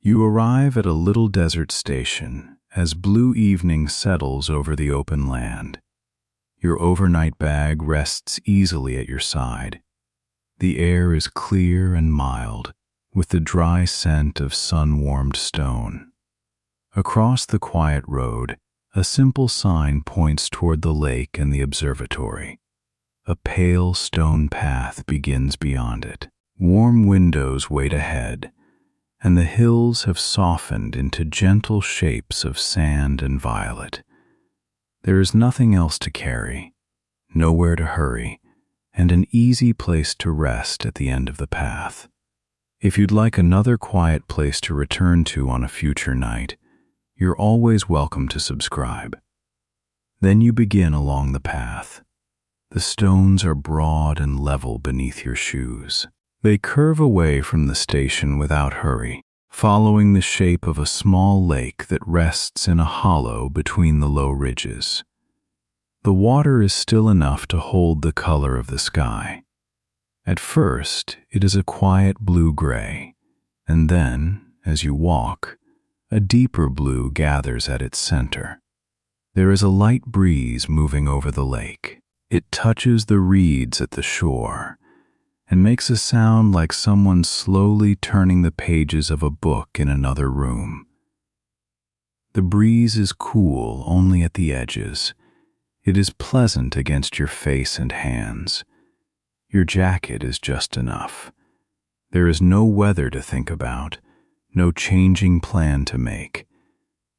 You arrive at a little desert station as blue evening settles over the open land. Your overnight bag rests easily at your side. The air is clear and mild, with the dry scent of sun-warmed stone. Across the quiet road, a simple sign points toward the lake and the observatory. A pale stone path begins beyond it. Warm windows wait ahead, and the hills have softened into gentle shapes of sand and violet. There is nothing else to carry, nowhere to hurry, and an easy place to rest at the end of the path. If you'd like another quiet place to return to on a future night, you're always welcome to subscribe. Then you begin along the path. The stones are broad and level beneath your shoes. They curve away from the station without hurry, following the shape of a small lake that rests in a hollow between the low ridges. The water is still enough to hold the color of the sky. At first, it is a quiet blue-gray, and then, as you walk, a deeper blue gathers at its center. There is a light breeze moving over the lake. It touches the reeds at the shore and makes a sound like someone slowly turning the pages of a book in another room. The breeze is cool only at the edges. It is pleasant against your face and hands. Your jacket is just enough. There is no weather to think about, no changing plan to make.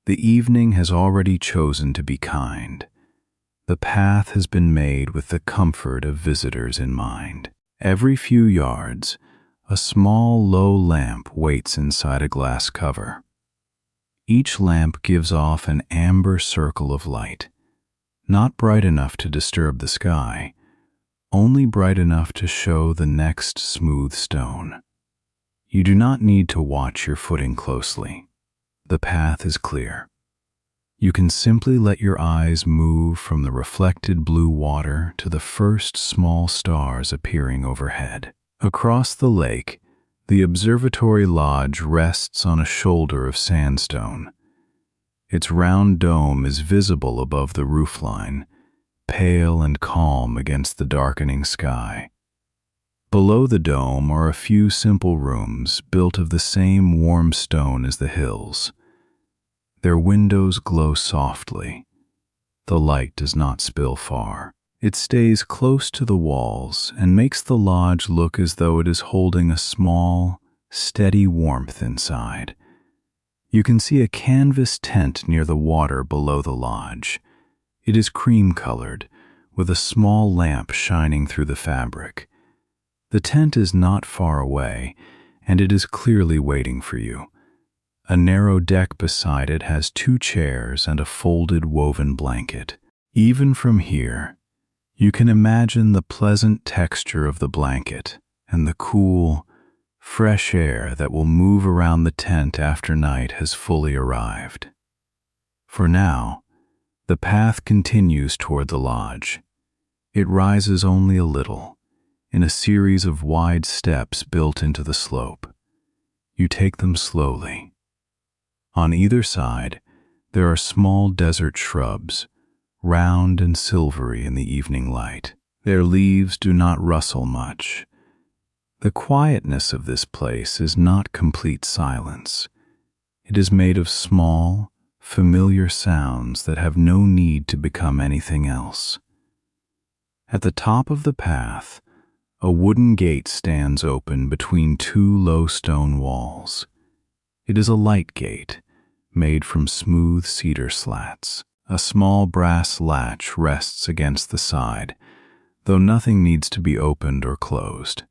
The evening has already chosen to be kind. The path has been made with the comfort of visitors in mind. Every few yards, a small low lamp waits inside a glass cover. Each lamp gives off an amber circle of light, not bright enough to disturb the sky, only bright enough to show the next smooth stone. You do not need to watch your footing closely. The path is clear. You can simply let your eyes move from the reflected blue water to the first small stars appearing overhead. Across the lake, the Observatory Lodge rests on a shoulder of sandstone. Its round dome is visible above the roofline, pale and calm against the darkening sky. Below the dome are a few simple rooms built of the same warm stone as the hills. Their windows glow softly. The light does not spill far. It stays close to the walls and makes the lodge look as though it is holding a small, steady warmth inside. You can see a canvas tent near the water below the lodge. It is cream-colored, with a small lamp shining through the fabric. The tent is not far away, and it is clearly waiting for you. A narrow deck beside it has 2 chairs and a folded woven blanket. Even from here, you can imagine the pleasant texture of the blanket and the cool, fresh air that will move around the tent after night has fully arrived. For now, the path continues toward the lodge. It rises only a little, in a series of wide steps built into the slope. You take them slowly. On either side, there are small desert shrubs, round and silvery in the evening light. Their leaves do not rustle much. The quietness of this place is not complete silence. It is made of small, familiar sounds that have no need to become anything else. At the top of the path, a wooden gate stands open between 2 low stone walls. It is a light gate, made from smooth cedar slats. A small brass latch rests against the side, though nothing needs to be opened or closed.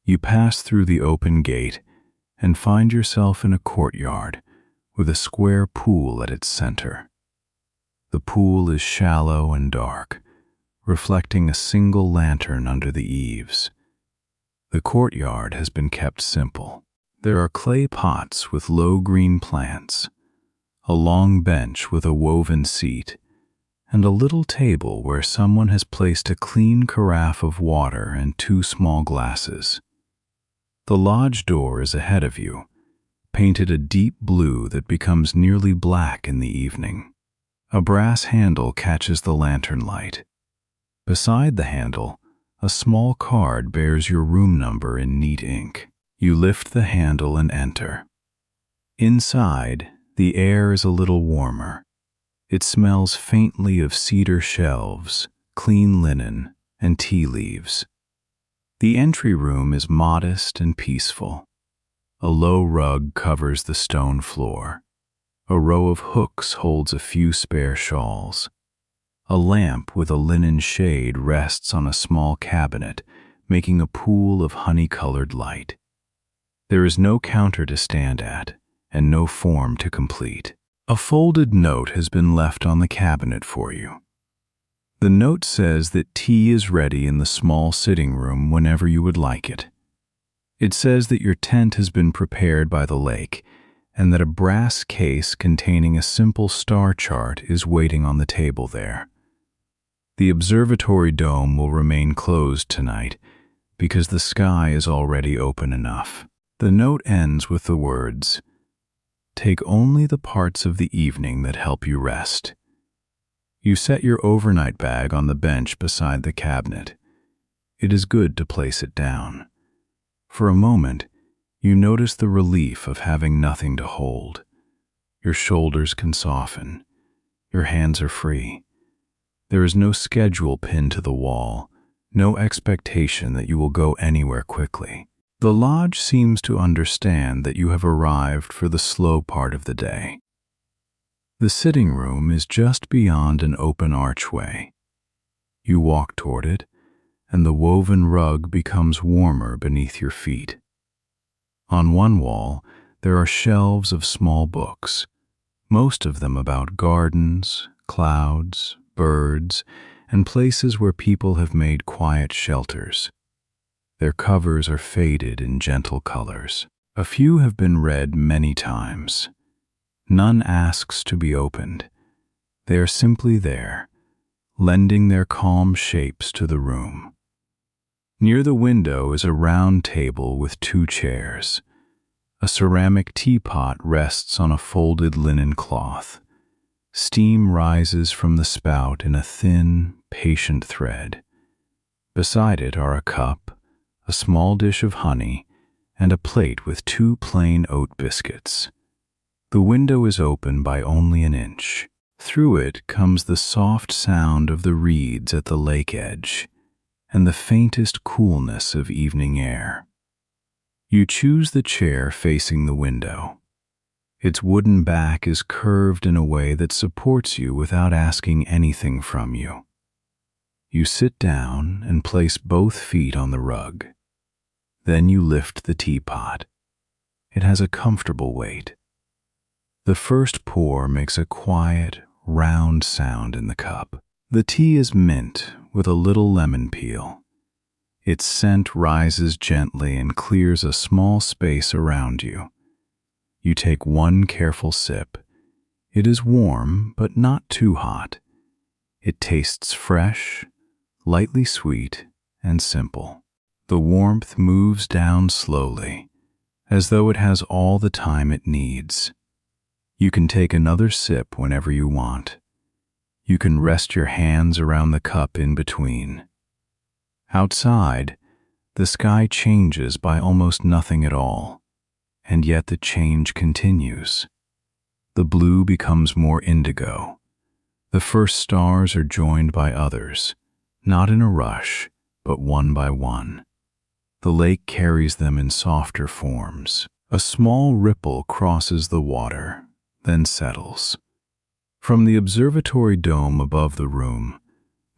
You pass through the open gate and find yourself in a courtyard with a square pool at its center. The pool is shallow and dark, reflecting a single lantern under the eaves. The courtyard has been kept simple. There are clay pots with low green plants, a long bench with a woven seat, and a little table where someone has placed a clean carafe of water and 2 small glasses. The lodge door is ahead of you, painted a deep blue that becomes nearly black in the evening. A brass handle catches the lantern light. Beside the handle, a small card bears your room number in neat ink. You lift the handle and enter. Inside, the air is a little warmer. It smells faintly of cedar shelves, clean linen, and tea leaves. The entry room is modest and peaceful. A low rug covers the stone floor. A row of hooks holds a few spare shawls. A lamp with a linen shade rests on a small cabinet, making a pool of honey-colored light. There is no counter to stand at, and no form to complete. A folded note has been left on the cabinet for you. The note says that tea is ready in the small sitting room whenever you would like it. It says that your tent has been prepared by the lake, and that a brass case containing a simple star chart is waiting on the table there. The observatory dome will remain closed tonight because the sky is already open enough. The note ends with the words, "Take only the parts of the evening that help you rest." You set your overnight bag on the bench beside the cabinet. It is good to place it down. For a moment, you notice the relief of having nothing to hold. Your shoulders can soften. Your hands are free. There is no schedule pinned to the wall, no expectation that you will go anywhere quickly. The lodge seems to understand that you have arrived for the slow part of the day. The sitting room is just beyond an open archway. You walk toward it, and the woven rug becomes warmer beneath your feet. On one wall, there are shelves of small books, most of them about gardens, clouds, birds, and places where people have made quiet shelters. Their covers are faded in gentle colors. A few have been read many times. None asks to be opened. They are simply there, lending their calm shapes to the room. Near the window is a round table with 2 chairs. A ceramic teapot rests on a folded linen cloth. Steam rises from the spout in a thin, patient thread. Beside it are a cup, a small dish of honey, and a plate with 2 plain oat biscuits. The window is open by only an inch. Through it comes the soft sound of the reeds at the lake edge, and the faintest coolness of evening air. You choose the chair facing the window. Its wooden back is curved in a way that supports you without asking anything from you. You sit down and place both feet on the rug. Then you lift the teapot. It has a comfortable weight. The first pour makes a quiet, round sound in the cup. The tea is mint with a little lemon peel. Its scent rises gently and clears a small space around you. You take one careful sip. It is warm, but not too hot. It tastes fresh, lightly sweet, and simple. The warmth moves down slowly, as though it has all the time it needs. You can take another sip whenever you want. You can rest your hands around the cup in between. Outside, the sky changes by almost nothing at all, and yet the change continues. The blue becomes more indigo. The first stars are joined by others, not in a rush, but one by one. The lake carries them in softer forms. A small ripple crosses the water, then settles. From the observatory dome above the room,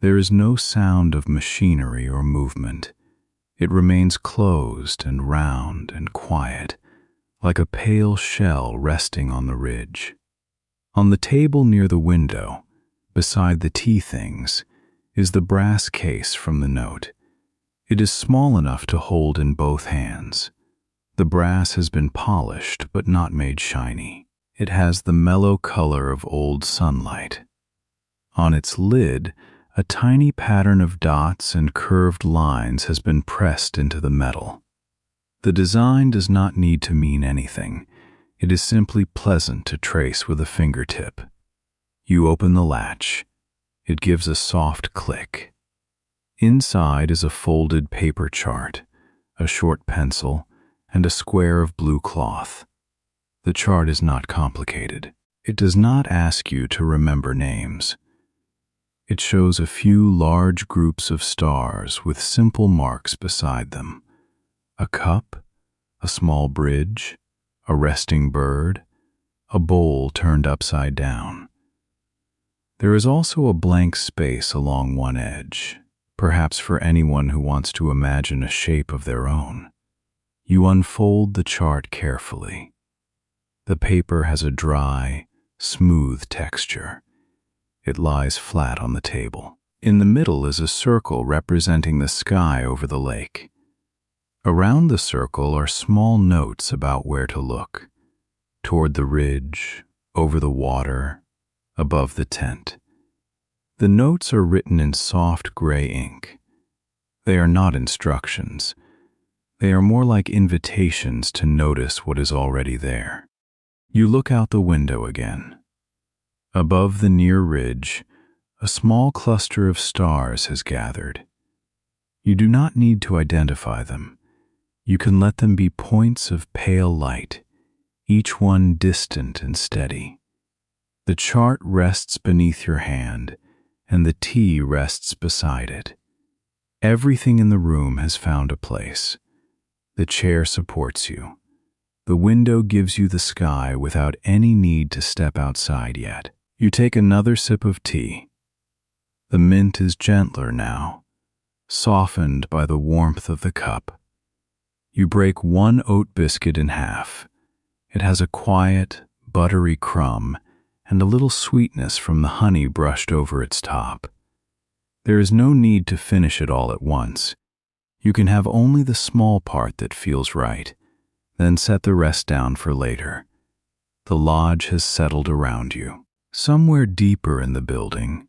there is no sound of machinery or movement. It remains closed and round and quiet, like a pale shell resting on the ridge. On the table near the window, beside the tea things, is the brass case from the note. It is small enough to hold in both hands. The brass has been polished but not made shiny. It has the mellow color of old sunlight. On its lid, a tiny pattern of dots and curved lines has been pressed into the metal. The design does not need to mean anything. It is simply pleasant to trace with a fingertip. You open the latch. It gives a soft click. Inside is a folded paper chart, a short pencil, and a square of blue cloth. The chart is not complicated. It does not ask you to remember names. It shows a few large groups of stars with simple marks beside them. A cup, a small bridge, a resting bird, a bowl turned upside down. There is also a blank space along one edge, perhaps for anyone who wants to imagine a shape of their own. You unfold the chart carefully. The paper has a dry, smooth texture. It lies flat on the table. In the middle is a circle representing the sky over the lake. Around the circle are small notes about where to look: toward the ridge, over the water, above the tent. The notes are written in soft gray ink. They are not instructions. They are more like invitations to notice what is already there. You look out the window again. Above the near ridge, a small cluster of stars has gathered. You do not need to identify them. You can let them be points of pale light, each one distant and steady. The chart rests beneath your hand, and the tea rests beside it. Everything in the room has found a place. The chair supports you. The window gives you the sky without any need to step outside yet. You take another sip of tea. The mint is gentler now, softened by the warmth of the cup. You break one oat biscuit in half. It has a quiet, buttery crumb and a little sweetness from the honey brushed over its top. There is no need to finish it all at once. You can have only the small part that feels right, then set the rest down for later. The lodge has settled around you. Somewhere deeper in the building,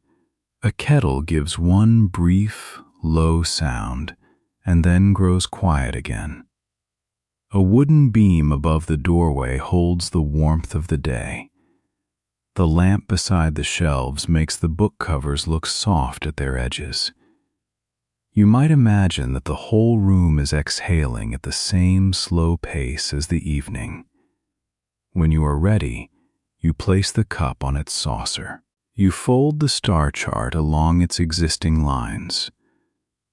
a kettle gives one brief, low sound and then grows quiet again. A wooden beam above the doorway holds the warmth of the day. The lamp beside the shelves makes the book covers look soft at their edges. You might imagine that the whole room is exhaling at the same slow pace as the evening. When you are ready, you place the cup on its saucer. You fold the star chart along its existing lines.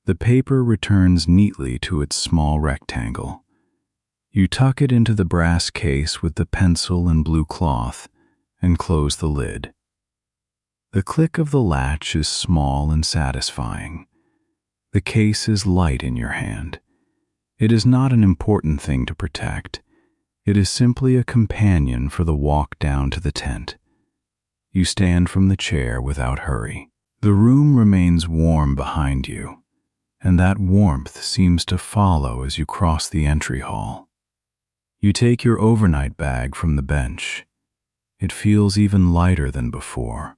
The paper returns neatly to its small rectangle. You tuck it into the brass case with the pencil and blue cloth and close the lid. The click of the latch is small and satisfying. The case is light in your hand. It is not an important thing to protect. It is simply a companion for the walk down to the tent. You stand from the chair without hurry. The room remains warm behind you, and that warmth seems to follow as you cross the entry hall. You take your overnight bag from the bench. It feels even lighter than before.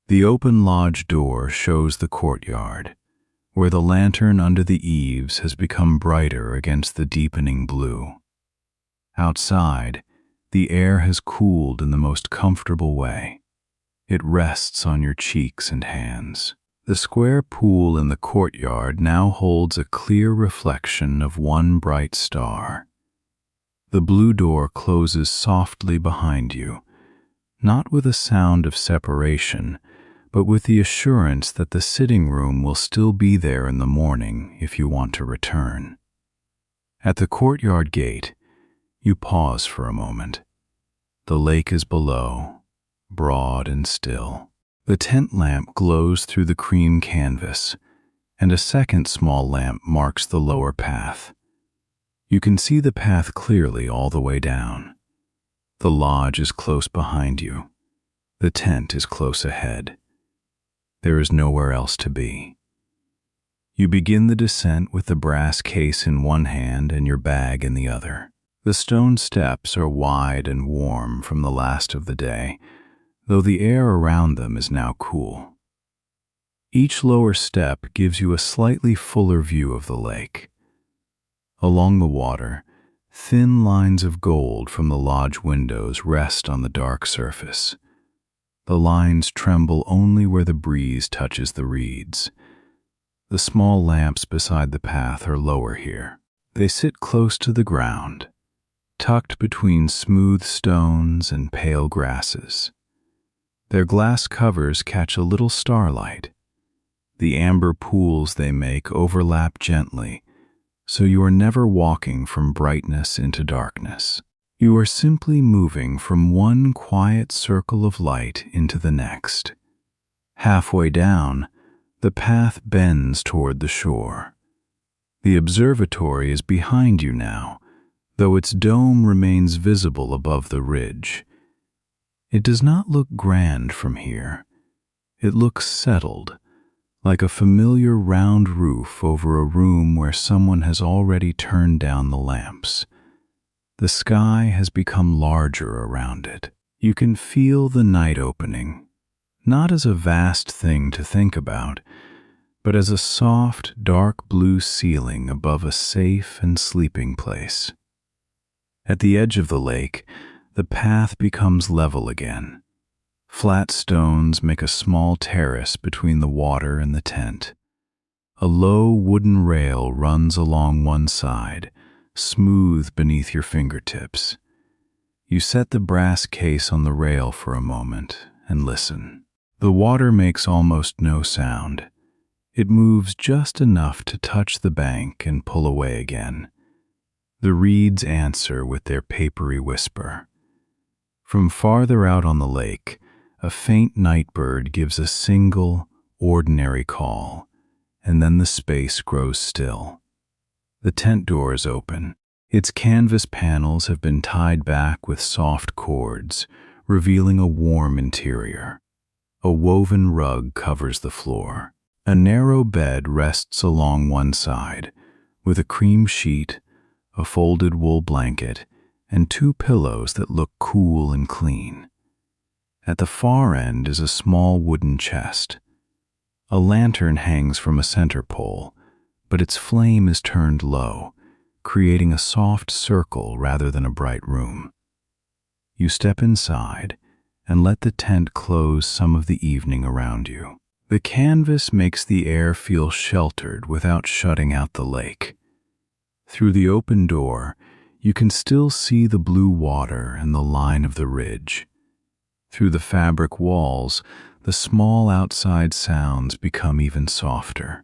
The open lodge door shows the courtyard, where the lantern under the eaves has become brighter against the deepening blue. Outside, the air has cooled in the most comfortable way. It rests on your cheeks and hands. The square pool in the courtyard now holds a clear reflection of one bright star. The blue door closes softly behind you, not with a sound of separation, but with the assurance that the sitting room will still be there in the morning if you want to return. At the courtyard gate, you pause for a moment. The lake is below, broad and still. The tent lamp glows through the cream canvas, and a second small lamp marks the lower path. You can see the path clearly all the way down. The lodge is close behind you. The tent is close ahead. There is nowhere else to be. You begin the descent with the brass case in one hand and your bag in the other. The stone steps are wide and warm from the last of the day, though the air around them is now cool. Each lower step gives you a slightly fuller view of the lake. Along the water, Thin lines of gold from the lodge windows rest on the dark surface. The lines tremble only where the breeze touches the reeds. The small lamps beside the path are lower here. They sit close to the ground, tucked between smooth stones and pale grasses. Their glass covers catch a little starlight. The amber pools they make overlap gently, so you are never walking from brightness into darkness. You are simply moving from one quiet circle of light into the next. Halfway down, the path bends toward the shore. The observatory is behind you now, though its dome remains visible above the ridge. It does not look grand from here. It looks settled, like a familiar round roof over a room where someone has already turned down the lamps. The sky has become larger around it. You can feel the night opening, not as a vast thing to think about, but as a soft, dark blue ceiling above a safe and sleeping place. At the edge of the lake, the path becomes level again. Flat stones make a small terrace between the water and the tent. A low wooden rail runs along one side, smooth beneath your fingertips. You set the brass case on the rail for a moment and listen. The water makes almost no sound. It moves just enough to touch the bank and pull away again. The reeds answer with their papery whisper. From farther out on the lake, a faint night bird gives a single, ordinary call, and then the space grows still. The tent door is open. Its canvas panels have been tied back with soft cords, revealing a warm interior. A woven rug covers the floor. A narrow bed rests along one side, with a cream sheet, a folded wool blanket, and two pillows that look cool and clean. At the far end is a small wooden chest. A lantern hangs from a center pole, but its flame is turned low, creating a soft circle rather than a bright room. You step inside and let the tent close some of the evening around you. The canvas makes the air feel sheltered without shutting out the lake. Through the open door, you can still see the blue water and the line of the ridge. Through the fabric walls, the small outside sounds become even softer.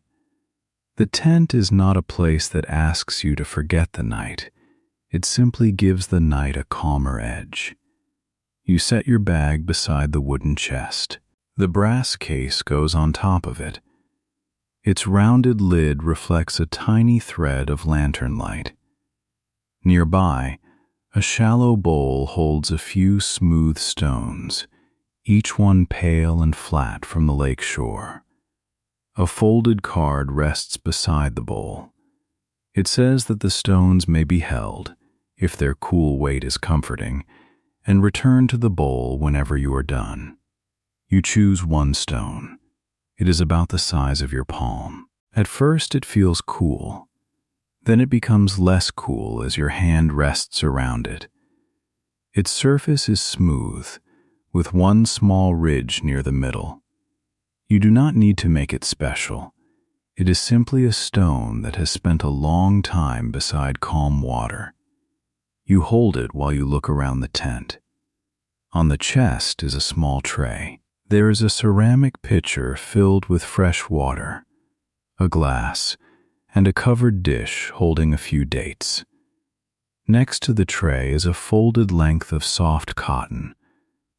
The tent is not a place that asks you to forget the night. It simply gives the night a calmer edge. You set your bag beside the wooden chest. The brass case goes on top of it. Its rounded lid reflects a tiny thread of lantern light. Nearby, a shallow bowl holds a few smooth stones, each one pale and flat from the lake shore. A folded card rests beside the bowl. It says that the stones may be held, if their cool weight is comforting, and return to the bowl whenever you are done. You choose one stone. It is about the size of your palm. At first it feels cool. Then it becomes less cool as your hand rests around it. Its surface is smooth, with one small ridge near the middle. You do not need to make it special. It is simply a stone that has spent a long time beside calm water. You hold it while you look around the tent. On the chest is a small tray. There is a ceramic pitcher filled with fresh water, a glass, and a covered dish holding a few dates. Next to the tray is a folded length of soft cotton,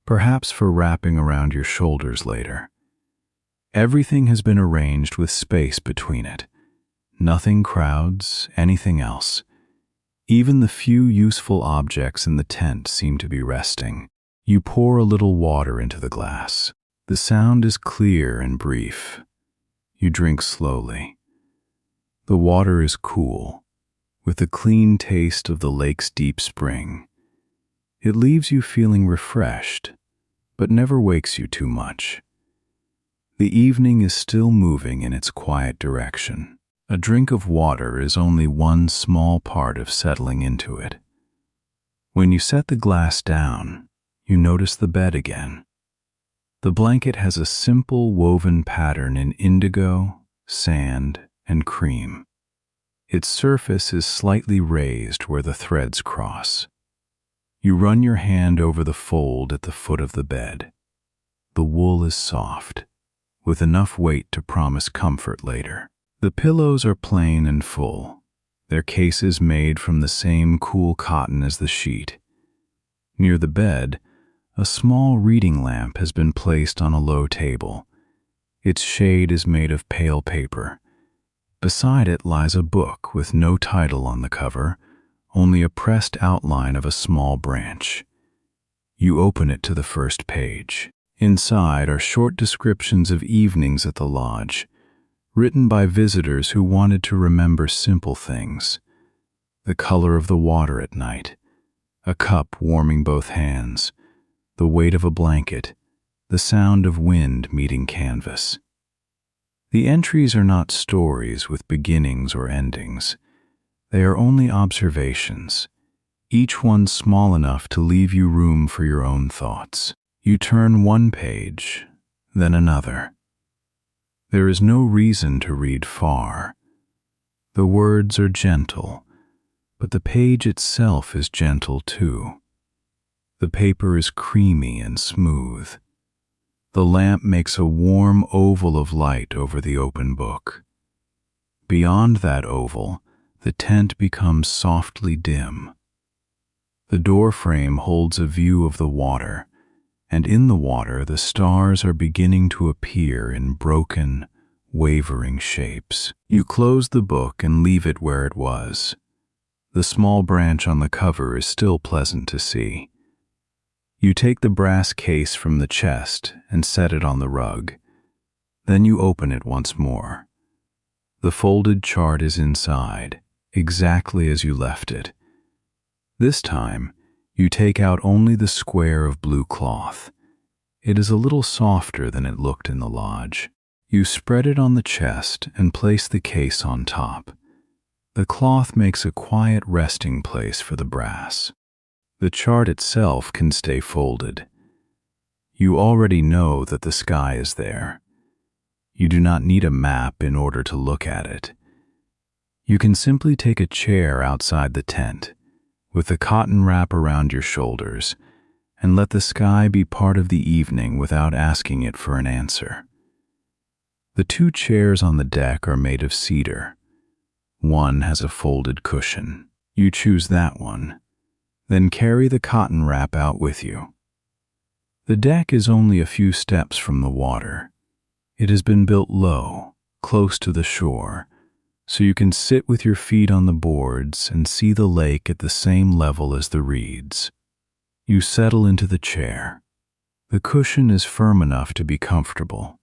perhaps for wrapping around your shoulders later. Everything has been arranged with space between it. Nothing crowds anything else. Even the few useful objects in the tent seem to be resting. You pour a little water into the glass. The sound is clear and brief. You drink slowly. The water is cool, with the clean taste of the lake's deep spring. It leaves you feeling refreshed, but never wakes you too much. The evening is still moving in its quiet direction. A drink of water is only one small part of settling into it. When you set the glass down, you notice the bed again. The blanket has a simple woven pattern in indigo, sand, and cream. Its surface is slightly raised where the threads cross. You run your hand over the fold at the foot of the bed. The wool is soft, with enough weight to promise comfort later. The pillows are plain and full, their cases made from the same cool cotton as the sheet. Near the bed, a small reading lamp has been placed on a low table. Its shade is made of pale paper. Beside it lies a book with no title on the cover, only a pressed outline of a small branch. You open it to the first page. Inside are short descriptions of evenings at the lodge, written by visitors who wanted to remember simple things. The color of the water at night, a cup warming both hands, the weight of a blanket, the sound of wind meeting canvas. The entries are not stories with beginnings or endings. They are only observations, each one small enough to leave you room for your own thoughts. You turn one page, then another. There is no reason to read far. The words are gentle, but the page itself is gentle too. The paper is creamy and smooth. The lamp makes a warm oval of light over the open book. Beyond that oval, the tent becomes softly dim. The door frame holds a view of the water, and in the water the stars are beginning to appear in broken, wavering shapes. You close the book and leave it where it was. The small branch on the cover is still pleasant to see. You take the brass case from the chest and set it on the rug. Then you open it once more. The folded chart is inside, exactly as you left it. This time, you take out only the square of blue cloth. It is a little softer than it looked in the lodge. You spread it on the chest and place the case on top. The cloth makes a quiet resting place for the brass. The chart itself can stay folded. You already know that the sky is there. You do not need a map in order to look at it. You can simply take a chair outside the tent, with the cotton wrap around your shoulders, and let the sky be part of the evening without asking it for an answer. The two chairs on the deck are made of cedar. One has a folded cushion. You choose that one, then carry the cotton wrap out with you. The deck is only a few steps from the water. It has been built low, close to the shore, so you can sit with your feet on the boards and see the lake at the same level as the reeds. You settle into the chair. The cushion is firm enough to be comfortable.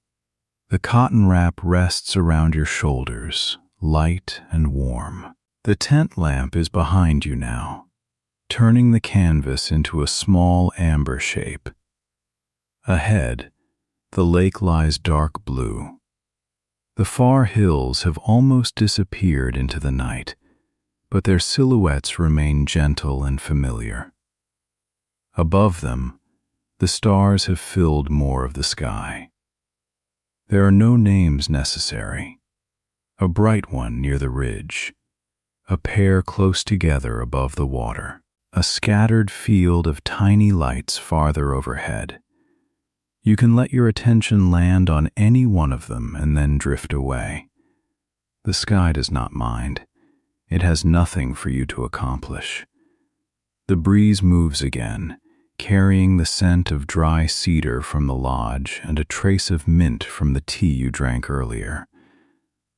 The cotton wrap rests around your shoulders, light and warm. The tent lamp is behind you now, turning the canvas into a small amber shape. Ahead, the lake lies dark blue. The far hills have almost disappeared into the night, but their silhouettes remain gentle and familiar. Above them, the stars have filled more of the sky. There are no names necessary. A bright one near the ridge, a pair close together above the water, a scattered field of tiny lights farther overhead. You can let your attention land on any one of them and then drift away. The sky does not mind. It has nothing for you to accomplish. The breeze moves again, carrying the scent of dry cedar from the lodge and a trace of mint from the tea you drank earlier.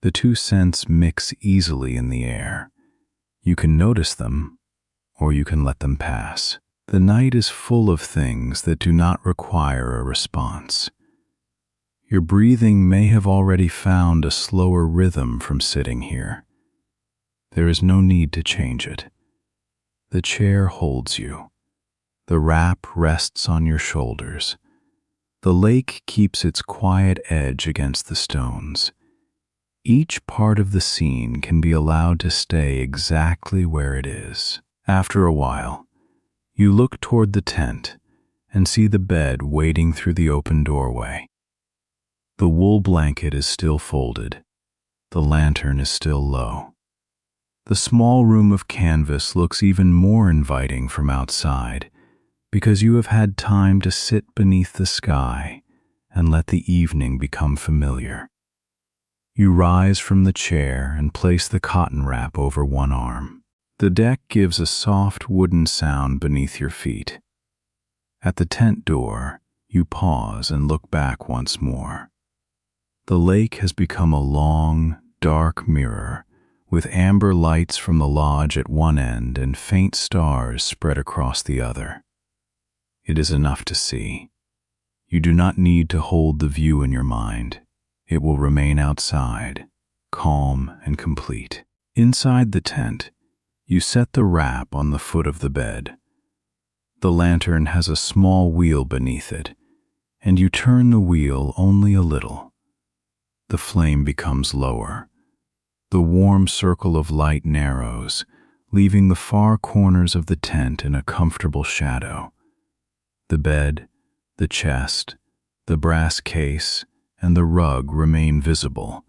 The two scents mix easily in the air. You can notice them, or you can let them pass. The night is full of things that do not require a response. Your breathing may have already found a slower rhythm from sitting here. There is no need to change it. The chair holds you. The wrap rests on your shoulders. The lake keeps its quiet edge against the stones. Each part of the scene can be allowed to stay exactly where it is. After a while, you look toward the tent and see the bed waiting through the open doorway. The wool blanket is still folded. The lantern is still low. The small room of canvas looks even more inviting from outside because you have had time to sit beneath the sky and let the evening become familiar. You rise from the chair and place the cotton wrap over one arm. The deck gives a soft wooden sound beneath your feet. At the tent door, you pause and look back once more. The lake has become a long, dark mirror with amber lights from the lodge at one end and faint stars spread across the other. It is enough to see. You do not need to hold the view in your mind. It will remain outside, calm and complete. Inside the tent, you set the wrap on the foot of the bed. The lantern has a small wheel beneath it, and you turn the wheel only a little. The flame becomes lower. The warm circle of light narrows, leaving the far corners of the tent in a comfortable shadow. The bed, the chest, the brass case, and the rug remain visible,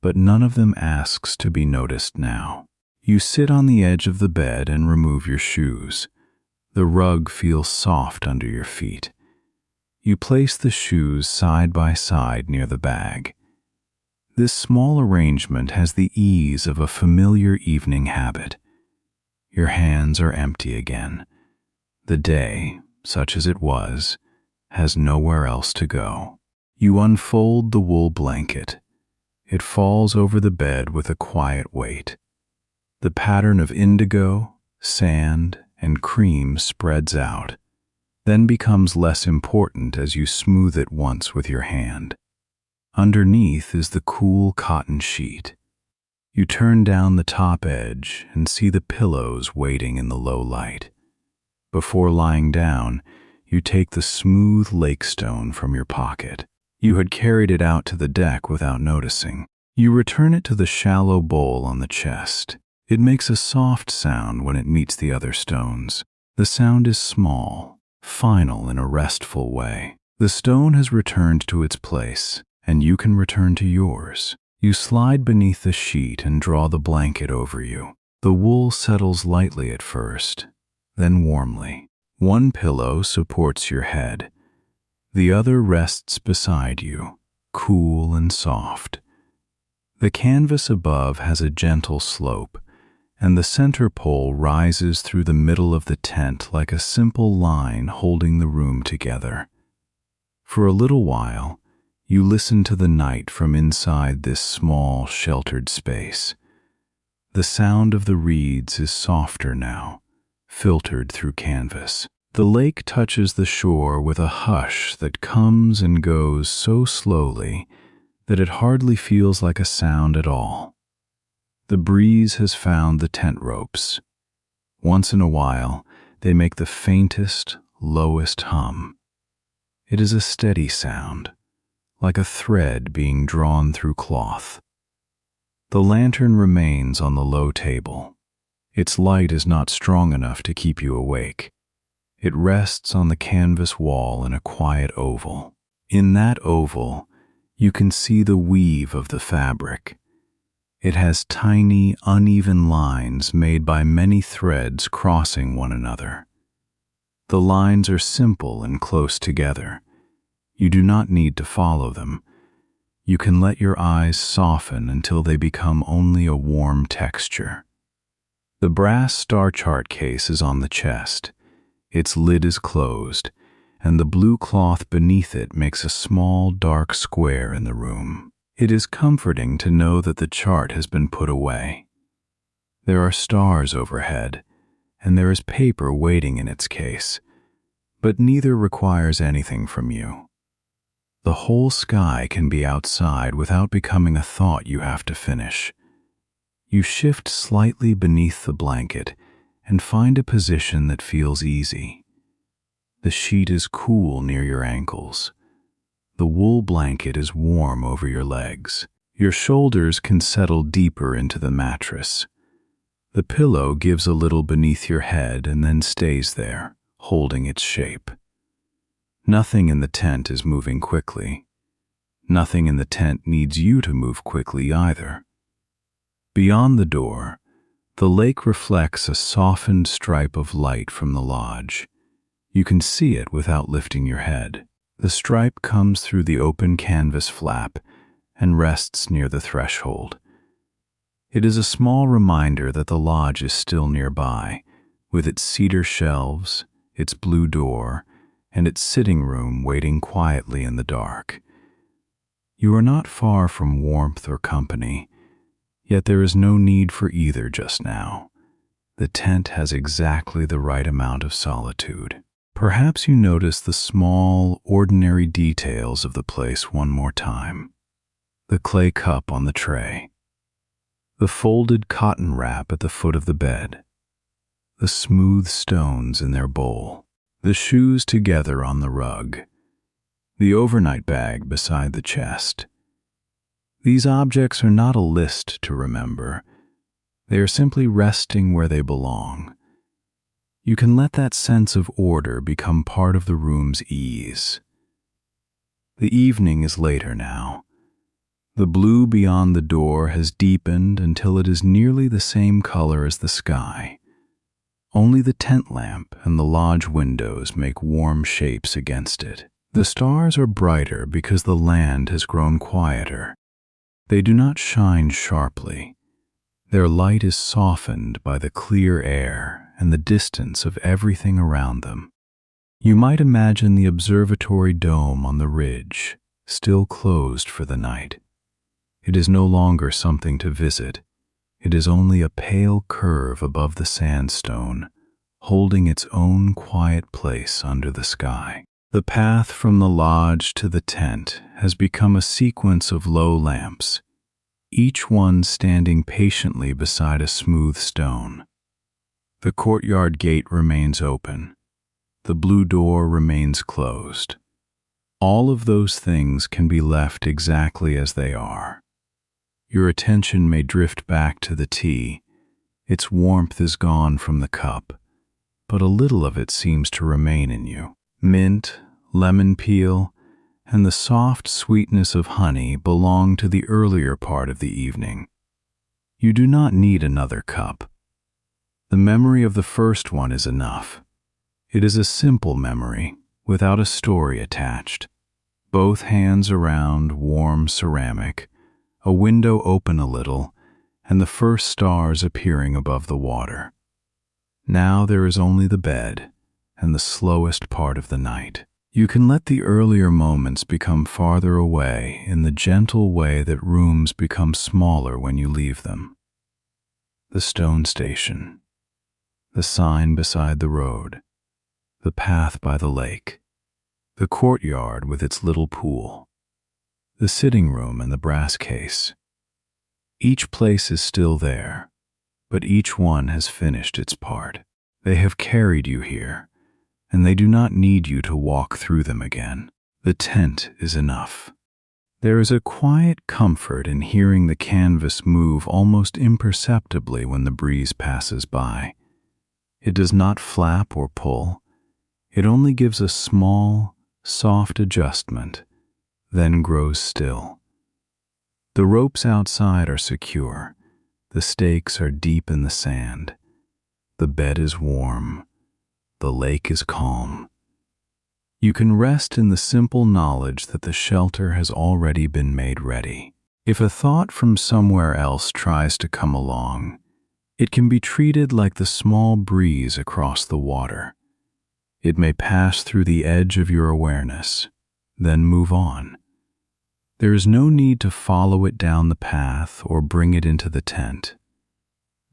but none of them asks to be noticed now. You sit on the edge of the bed and remove your shoes. The rug feels soft under your feet. You place the shoes side by side near the bag. This small arrangement has the ease of a familiar evening habit. Your hands are empty again. The day, such as it was, has nowhere else to go. You unfold the wool blanket. It falls over the bed with a quiet weight. The pattern of indigo, sand, and cream spreads out, then becomes less important as you smooth it once with your hand. Underneath is the cool cotton sheet. You turn down the top edge and see the pillows waiting in the low light. Before lying down, you take the smooth lake stone from your pocket. You had carried it out to the deck without noticing. You return it to the shallow bowl on the chest. It makes a soft sound when it meets the other stones. The sound is small, final in a restful way. The stone has returned to its place, and you can return to yours. You slide beneath the sheet and draw the blanket over you. The wool settles lightly at first, then warmly. One pillow supports your head. The other rests beside you, cool and soft. The canvas above has a gentle slope, and the center pole rises through the middle of the tent like a simple line holding the room together. For a little while, you listen to the night from inside this small, sheltered space. The sound of the reeds is softer now, filtered through canvas. The lake touches the shore with a hush that comes and goes so slowly that it hardly feels like a sound at all. The breeze has found the tent ropes. Once in a while, they make the faintest, lowest hum. It is a steady sound, like a thread being drawn through cloth. The lantern remains on the low table. Its light is not strong enough to keep you awake. It rests on the canvas wall in a quiet oval. In that oval, you can see the weave of the fabric. It has tiny, uneven lines made by many threads crossing one another. The lines are simple and close together. You do not need to follow them. You can let your eyes soften until they become only a warm texture. The brass star chart case is on the chest. Its lid is closed, and the blue cloth beneath it makes a small, dark square in the room. It is comforting to know that the chart has been put away. There are stars overhead, and there is paper waiting in its case, but neither requires anything from you. The whole sky can be outside without becoming a thought you have to finish. You shift slightly beneath the blanket and find a position that feels easy. The sheet is cool near your ankles. The wool blanket is warm over your legs. Your shoulders can settle deeper into the mattress. The pillow gives a little beneath your head and then stays there, holding its shape. Nothing in the tent is moving quickly. Nothing in the tent needs you to move quickly either. Beyond the door, the lake reflects a softened stripe of light from the lodge. You can see it without lifting your head. The stripe comes through the open canvas flap and rests near the threshold. It is a small reminder that the lodge is still nearby, with its cedar shelves, its blue door, and its sitting room waiting quietly in the dark. You are not far from warmth or company, yet there is no need for either just now. The tent has exactly the right amount of solitude. Perhaps you notice the small, ordinary details of the place one more time. The clay cup on the tray, the folded cotton wrap at the foot of the bed, the smooth stones in their bowl, the shoes together on the rug, the overnight bag beside the chest. These objects are not a list to remember. They are simply resting where they belong. You can let that sense of order become part of the room's ease. The evening is later now. The blue beyond the door has deepened until it is nearly the same color as the sky. Only the tent lamp and the lodge windows make warm shapes against it. The stars are brighter because the land has grown quieter. They do not shine sharply. Their light is softened by the clear air and the distance of everything around them. You might imagine the observatory dome on the ridge, still closed for the night. It is no longer something to visit. It is only a pale curve above the sandstone, holding its own quiet place under the sky. The path from the lodge to the tent has become a sequence of low lamps, each one standing patiently beside a smooth stone. The courtyard gate remains open. The blue door remains closed. All of those things can be left exactly as they are. Your attention may drift back to the tea. Its warmth is gone from the cup, but a little of it seems to remain in you. Mint, lemon peel, and the soft sweetness of honey belong to the earlier part of the evening. You do not need another cup. The memory of the first one is enough. It is a simple memory, without a story attached. Both hands around warm ceramic, a window open a little, and the first stars appearing above the water. Now there is only the bed and the slowest part of the night. You can let the earlier moments become farther away in the gentle way that rooms become smaller when you leave them. The stone station, the sign beside the road, the path by the lake, the courtyard with its little pool, the sitting room and the brass case. Each place is still there, but each one has finished its part. They have carried you here, and they do not need you to walk through them again. The tent is enough. There is a quiet comfort in hearing the canvas move almost imperceptibly when the breeze passes by. It does not flap or pull. It only gives a small, soft adjustment, then grows still. The ropes outside are secure. The stakes are deep in the sand. The bed is warm. The lake is calm. You can rest in the simple knowledge that the shelter has already been made ready. If a thought from somewhere else tries to come along, it can be treated like the small breeze across the water. It may pass through the edge of your awareness, then move on. There is no need to follow it down the path or bring it into the tent.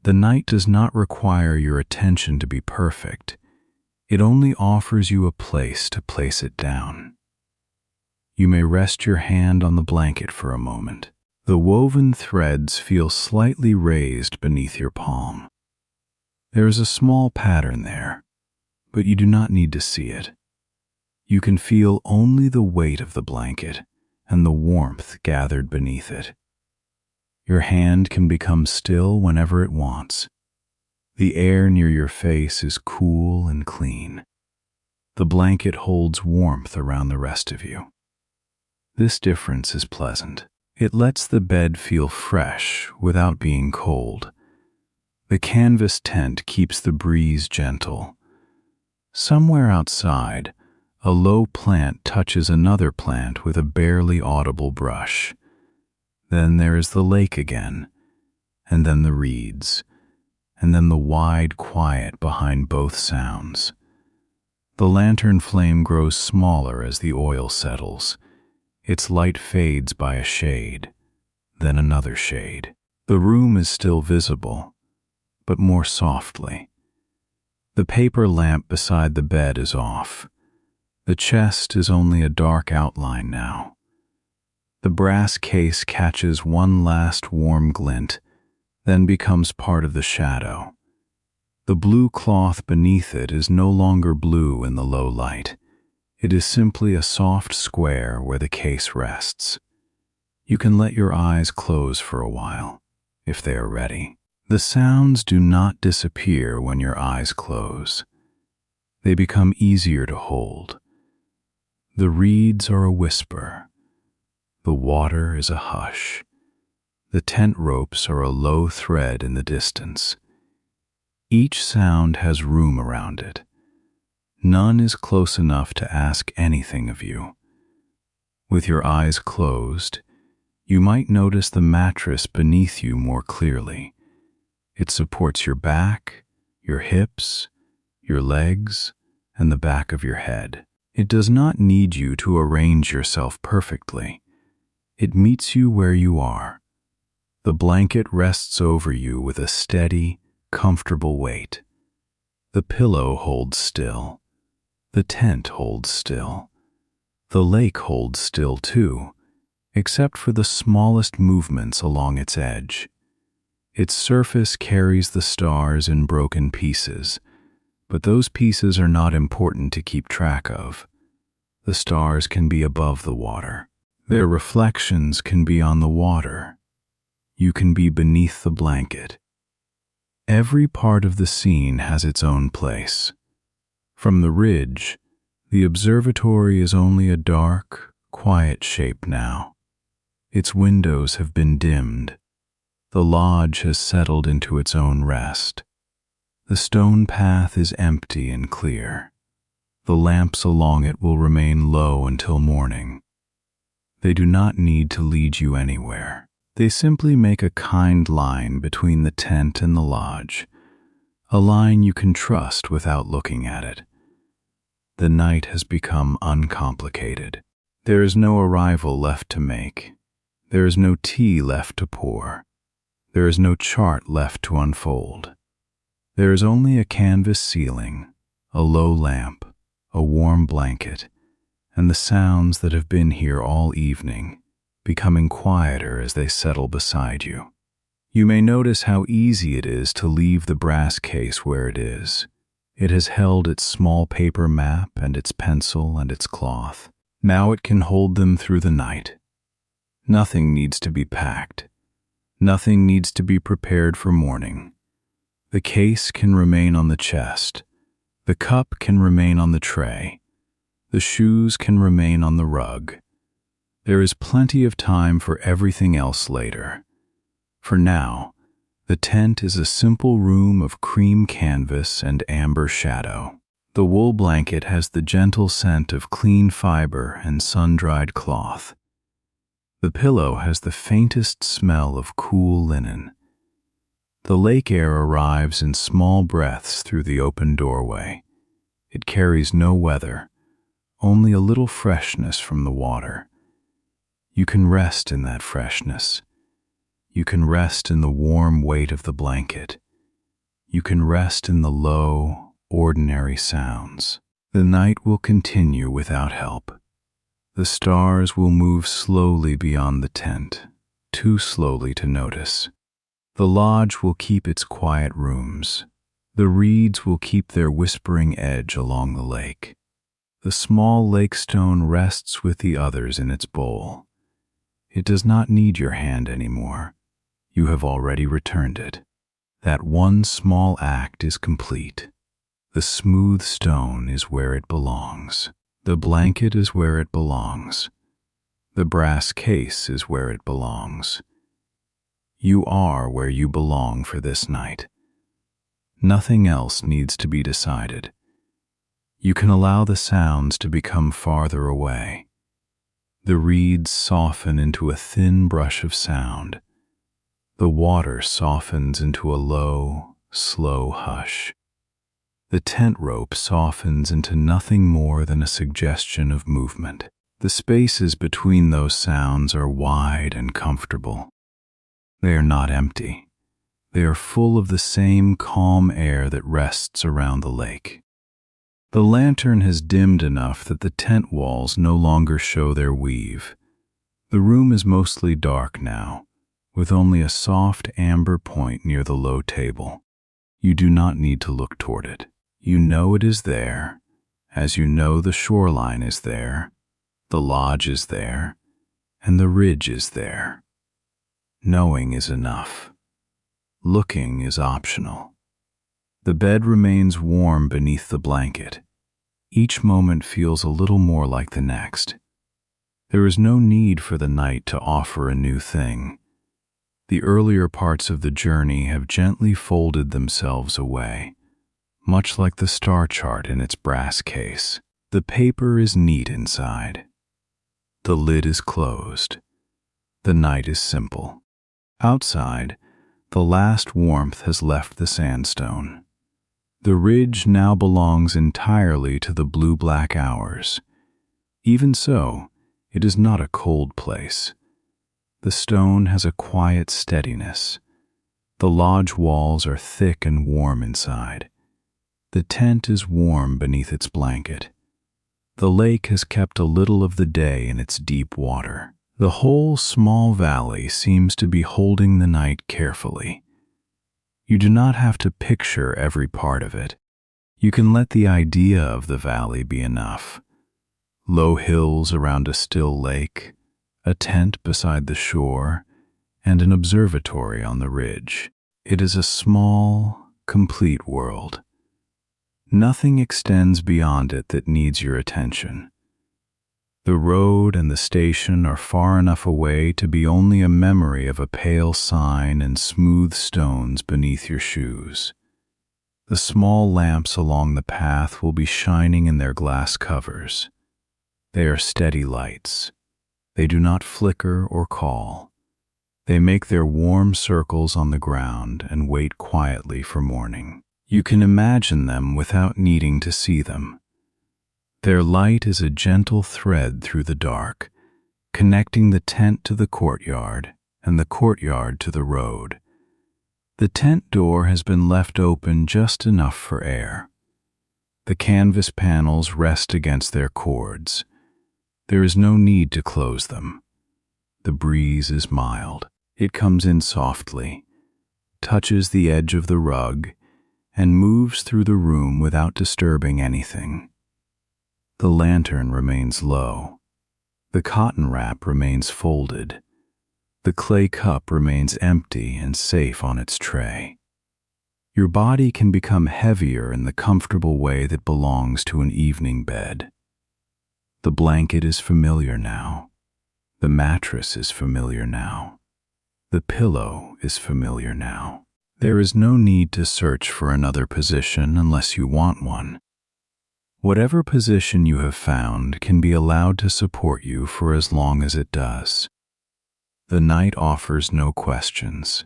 The night does not require your attention to be perfect. It only offers you a place to place it down. You may rest your hand on the blanket for a moment. The woven threads feel slightly raised beneath your palm. There is a small pattern there, but you do not need to see it. You can feel only the weight of the blanket and the warmth gathered beneath it. Your hand can become still whenever it wants. The air near your face is cool and clean. The blanket holds warmth around the rest of you. This difference is pleasant. It lets the bed feel fresh without being cold. The canvas tent keeps the breeze gentle. Somewhere outside, a low plant touches another plant with a barely audible brush. Then there is the lake again, and then the reeds, and then the wide quiet behind both sounds. The lantern flame grows smaller as the oil settles. Its light fades by a shade, then another shade. The room is still visible, but more softly. The paper lamp beside the bed is off. The chest is only a dark outline now. The brass case catches one last warm glint, then becomes part of the shadow. The blue cloth beneath it is no longer blue in the low light. It is simply a soft square where the case rests. You can let your eyes close for a while, if they are ready. The sounds do not disappear when your eyes close. They become easier to hold. The reeds are a whisper. The water is a hush. The tent ropes are a low thread in the distance. Each sound has room around it. None is close enough to ask anything of you. With your eyes closed, you might notice the mattress beneath you more clearly. It supports your back, your hips, your legs, and the back of your head. It does not need you to arrange yourself perfectly. It meets you where you are. The blanket rests over you with a steady, comfortable weight. The pillow holds still. The tent holds still. The lake holds still too, except for the smallest movements along its edge. Its surface carries the stars in broken pieces, but those pieces are not important to keep track of. The stars can be above the water. Their reflections can be on the water. You can be beneath the blanket. Every part of the scene has its own place. From the ridge, the observatory is only a dark, quiet shape now. Its windows have been dimmed. The lodge has settled into its own rest. The stone path is empty and clear. The lamps along it will remain low until morning. They do not need to lead you anywhere. They simply make a kind line between the tent and the lodge, a line you can trust without looking at it. The night has become uncomplicated. There is no arrival left to make. There is no tea left to pour. There is no chart left to unfold. There is only a canvas ceiling, a low lamp, a warm blanket, and the sounds that have been here all evening, becoming quieter as they settle beside you. You may notice how easy it is to leave the brass case where it is. It has held its small paper map and its pencil and its cloth. Now it can hold them through the night. Nothing needs to be packed. Nothing needs to be prepared for morning. The case can remain on the chest. The cup can remain on the tray. The shoes can remain on the rug. There is plenty of time for everything else later. For now, the tent is a simple room of cream canvas and amber shadow. The wool blanket has the gentle scent of clean fiber and sun-dried cloth. The pillow has the faintest smell of cool linen. The lake air arrives in small breaths through the open doorway. It carries no weather, only a little freshness from the water. You can rest in that freshness. You can rest in the warm weight of the blanket. You can rest in the low, ordinary sounds. The night will continue without help. The stars will move slowly beyond the tent, too slowly to notice. The lodge will keep its quiet rooms. The reeds will keep their whispering edge along the lake. The small lake stone rests with the others in its bowl. It does not need your hand anymore. You have already returned it. That one small act is complete. The smooth stone is where it belongs. The blanket is where it belongs. The brass case is where it belongs. You are where you belong for this night. Nothing else needs to be decided. You can allow the sounds to become farther away. The reeds soften into a thin brush of sound. The water softens into a low, slow hush. The tent rope softens into nothing more than a suggestion of movement. The spaces between those sounds are wide and comfortable. They are not empty. They are full of the same calm air that rests around the lake. The lantern has dimmed enough that the tent walls no longer show their weave. The room is mostly dark now, with only a soft amber point near the low table. You do not need to look toward it. You know it is there, as you know the shoreline is there, the lodge is there, and the ridge is there. Knowing is enough. Looking is optional. The bed remains warm beneath the blanket. Each moment feels a little more like the next. There is no need for the night to offer a new thing. The earlier parts of the journey have gently folded themselves away, much like the star chart in its brass case. The paper is neat inside. The lid is closed. The night is simple. Outside, the last warmth has left the sandstone. The ridge now belongs entirely to the blue-black hours. Even so, it is not a cold place. The stone has a quiet steadiness. The lodge walls are thick and warm inside. The tent is warm beneath its blanket. The lake has kept a little of the day in its deep water. The whole small valley seems to be holding the night carefully. You do not have to picture every part of it. You can let the idea of the valley be enough. Low hills around a still lake, a tent beside the shore, and an observatory on the ridge. It is a small, complete world. Nothing extends beyond it that needs your attention. The road and the station are far enough away to be only a memory of a pale sign and smooth stones beneath your shoes. The small lamps along the path will be shining in their glass covers. They are steady lights. They do not flicker or call. They make their warm circles on the ground and wait quietly for morning. You can imagine them without needing to see them. Their light is a gentle thread through the dark, connecting the tent to the courtyard and the courtyard to the road. The tent door has been left open just enough for air. The canvas panels rest against their cords. There is no need to close them. The breeze is mild. It comes in softly, touches the edge of the rug, and moves through the room without disturbing anything. The lantern remains low. The cotton wrap remains folded. The clay cup remains empty and safe on its tray. Your body can become heavier in the comfortable way that belongs to an evening bed. The blanket is familiar now. The mattress is familiar now. The pillow is familiar now. There is no need to search for another position unless you want one. Whatever position you have found can be allowed to support you for as long as it does. The night offers no questions.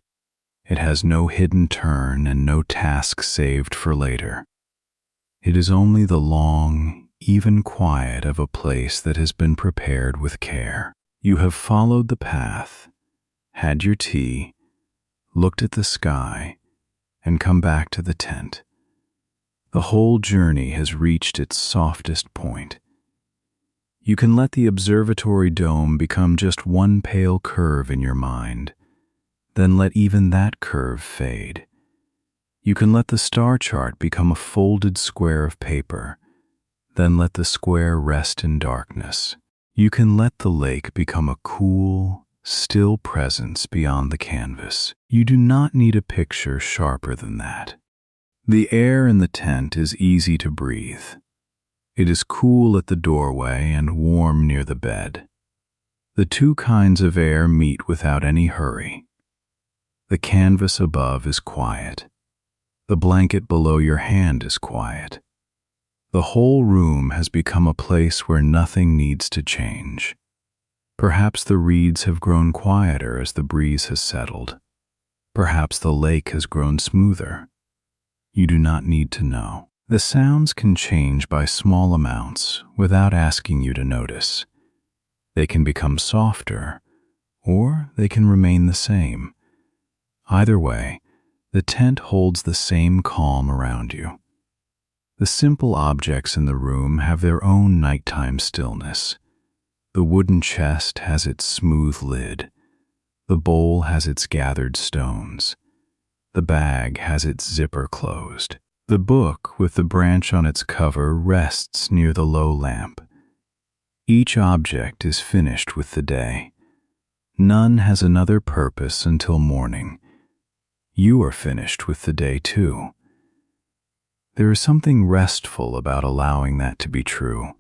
It has no hidden turn and no task saved for later. It is only the long, even quiet of a place that has been prepared with care. You have followed the path, had your tea, looked at the sky, and come back to the tent. The whole journey has reached its softest point. You can let the observatory dome become just one pale curve in your mind, then let even that curve fade. You can let the star chart become a folded square of paper, then let the square rest in darkness. You can let the lake become a cool, still presence beyond the canvas. You do not need a picture sharper than that. The air in the tent is easy to breathe. It is cool at the doorway and warm near the bed. The two kinds of air meet without any hurry. The canvas above is quiet. The blanket below your hand is quiet. The whole room has become a place where nothing needs to change. Perhaps the reeds have grown quieter as the breeze has settled. Perhaps the lake has grown smoother. You do not need to know. The sounds can change by small amounts without asking you to notice. They can become softer, or they can remain the same. Either way, the tent holds the same calm around you. The simple objects in the room have their own nighttime stillness. The wooden chest has its smooth lid. The bowl has its gathered stones. The bag has its zipper closed. The book with the branch on its cover rests near the low lamp. Each object is finished with the day. None has another purpose until morning. You are finished with the day too. There is something restful about allowing that to be true.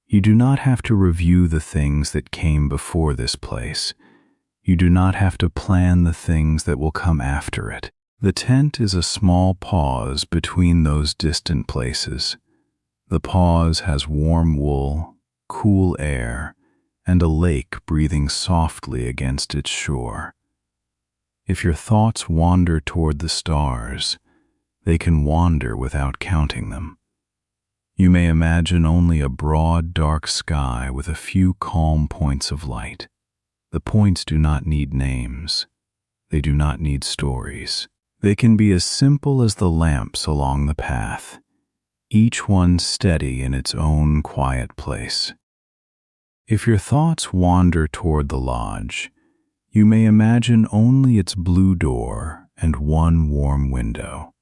You do not have to review the things that came before this place. You do not have to plan the things that will come after it. The tent is a small pause between those distant places. The pause has warm wool, cool air, and a lake breathing softly against its shore. If your thoughts wander toward the stars, they can wander without counting them. You may imagine only a broad, dark sky with a few calm points of light. The points do not need names. They do not need stories. They can be as simple as the lamps along the path, each one steady in its own quiet place. If your thoughts wander toward the lodge, you may imagine only its blue door and one warm window.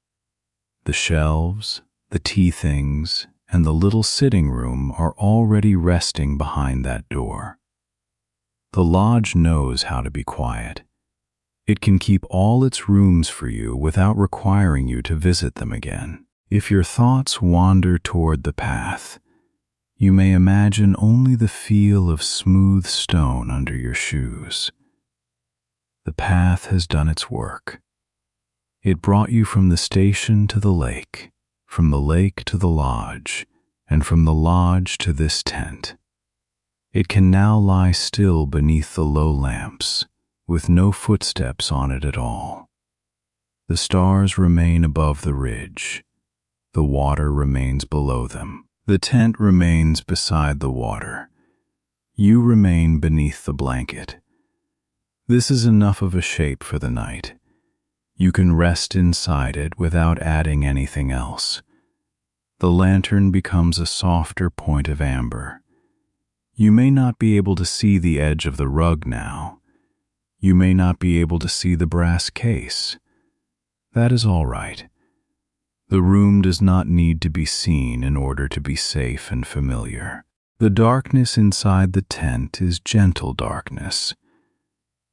The shelves, the tea things, and the little sitting room are already resting behind that door. The lodge knows how to be quiet. It can keep all its rooms for you without requiring you to visit them again. If your thoughts wander toward the path, you may imagine only the feel of smooth stone under your shoes. The path has done its work. It brought you from the station to the lake, from the lake to the lodge, and from the lodge to this tent. It can now lie still beneath the low lamps, with no footsteps on it at all. The stars remain above the ridge. The water remains below them. The tent remains beside the water. You remain beneath the blanket. This is enough of a shape for the night. You can rest inside it without adding anything else. The lantern becomes a softer point of amber. You may not be able to see the edge of the rug now. You may not be able to see the brass case. That is all right. The room does not need to be seen in order to be safe and familiar. The darkness inside the tent is gentle darkness.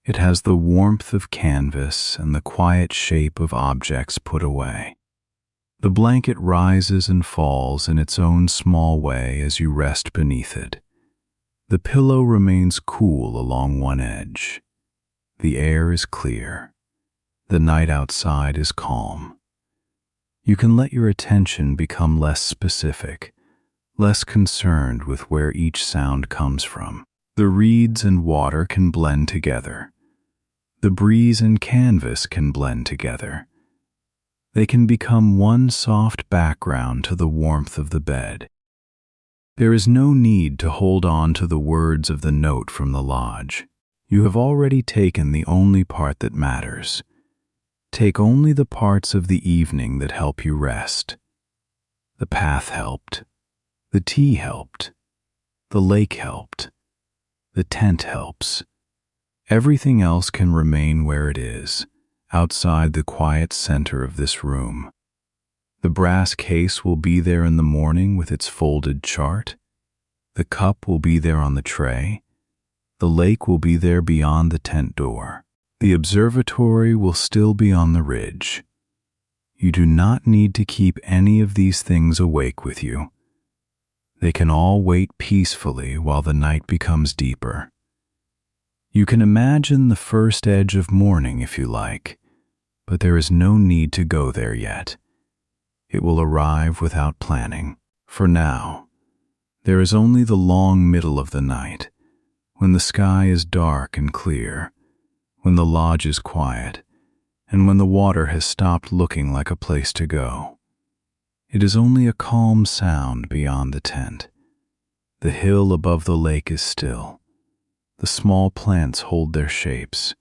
It has the warmth of canvas and the quiet shape of objects put away. The blanket rises and falls in its own small way as you rest beneath it. The pillow remains cool along one edge. The air is clear. The night outside is calm. You can let your attention become less specific, less concerned with where each sound comes from. The reeds and water can blend together. The breeze and canvas can blend together. They can become one soft background to the warmth of the bed. There is no need to hold on to the words of the note from the lodge. You have already taken the only part that matters. Take only the parts of the evening that help you rest. The path helped. The tea helped. The lake helped. The tent helps. Everything else can remain where it is, outside the quiet center of this room. The brass case will be there in the morning with its folded chart. The cup will be there on the tray. The lake will be there beyond the tent door. The observatory will still be on the ridge. You do not need to keep any of these things awake with you. They can all wait peacefully while the night becomes deeper. You can imagine the first edge of morning if you like, but there is no need to go there yet. It will arrive without planning. For now, there is only the long middle of the night, when the sky is dark and clear, when the lodge is quiet, and when the water has stopped looking like a place to go. It is only a calm sound beyond the tent. The hill above the lake is still. The small plants hold their shapes.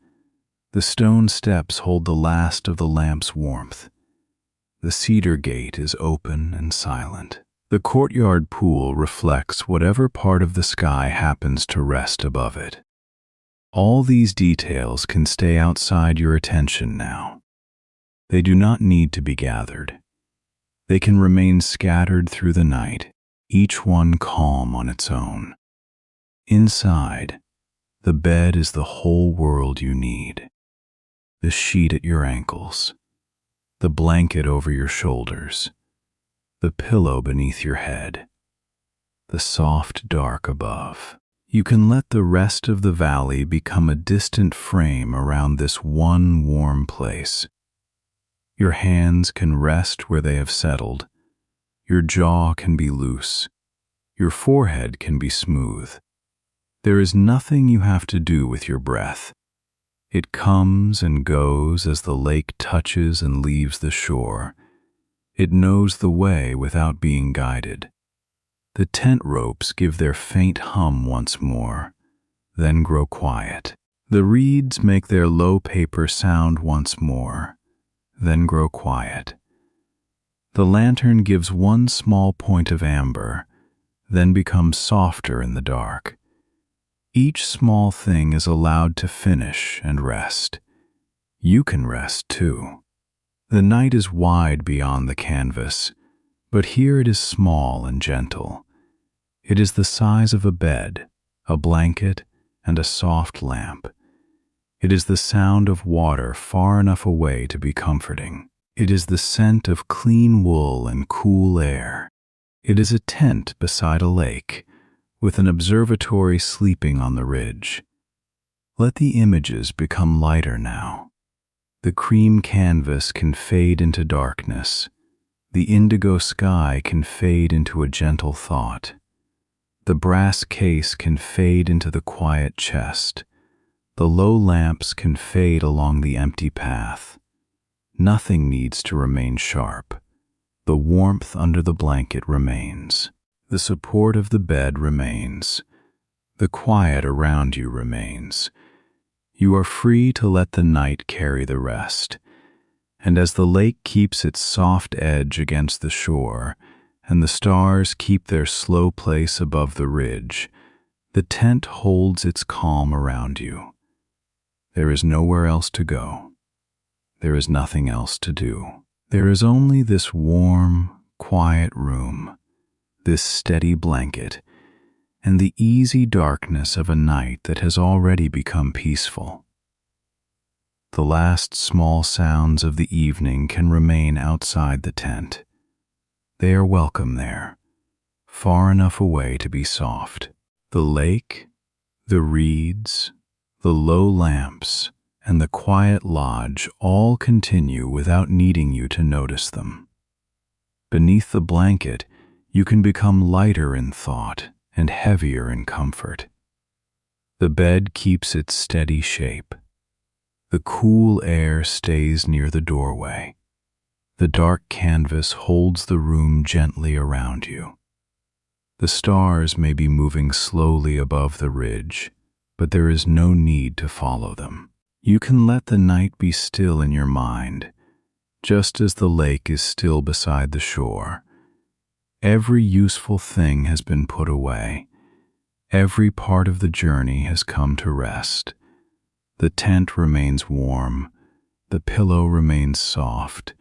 The stone steps hold the last of the lamp's warmth. The cedar gate is open and silent. The courtyard pool reflects whatever part of the sky happens to rest above it. All these details can stay outside your attention now. They do not need to be gathered. They can remain scattered through the night, each one calm on its own. Inside, the bed is the whole world you need. The sheet at your ankles, the blanket over your shoulders, the pillow beneath your head, the soft dark above. You can let the rest of the valley become a distant frame around this one warm place. Your hands can rest where they have settled. Your jaw can be loose. Your forehead can be smooth. There is nothing you have to do with your breath. It comes and goes as the lake touches and leaves the shore. It knows the way without being guided. The tent ropes give their faint hum once more, then grow quiet. The reeds make their low paper sound once more, then grow quiet. The lantern gives one small point of amber, then becomes softer in the dark. Each small thing is allowed to finish and rest. You can rest too. The night is wide beyond the canvas, but here it is small and gentle. It is the size of a bed, a blanket, and a soft lamp. It is the sound of water far enough away to be comforting. It is the scent of clean wool and cool air. It is a tent beside a lake, with an observatory sleeping on the ridge. Let the images become lighter now. The cream canvas can fade into darkness. The indigo sky can fade into a gentle thought. The brass case can fade into the quiet chest. The low lamps can fade along the empty path. Nothing needs to remain sharp. The warmth under the blanket remains. The support of the bed remains. The quiet around you remains. You are free to let the night carry the rest. And as the lake keeps its soft edge against the shore, and the stars keep their slow place above the ridge, the tent holds its calm around you. There is nowhere else to go. There is nothing else to do. There is only this warm, quiet room, this steady blanket, and the easy darkness of a night that has already become peaceful. The last small sounds of the evening can remain outside the tent. They are welcome there, far enough away to be soft. The lake, the reeds, the low lamps, and the quiet lodge all continue without needing you to notice them. Beneath the blanket, you can become lighter in thought and heavier in comfort. The bed keeps its steady shape. The cool air stays near the doorway. The dark canvas holds the room gently around you. The stars may be moving slowly above the ridge, but there is no need to follow them. You can let the night be still in your mind, just as the lake is still beside the shore. Every useful thing has been put away. Every part of the journey has come to rest. The tent remains warm, the pillow remains soft,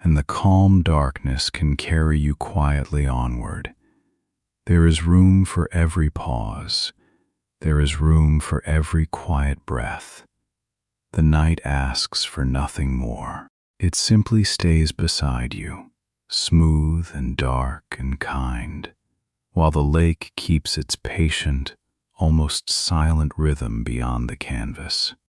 and the calm darkness can carry you quietly onward. There is room for every pause, There is room for every quiet breath. The night asks for nothing more. It simply stays beside you, smooth and dark and kind, while the lake keeps its patient, almost silent rhythm beyond the canvas.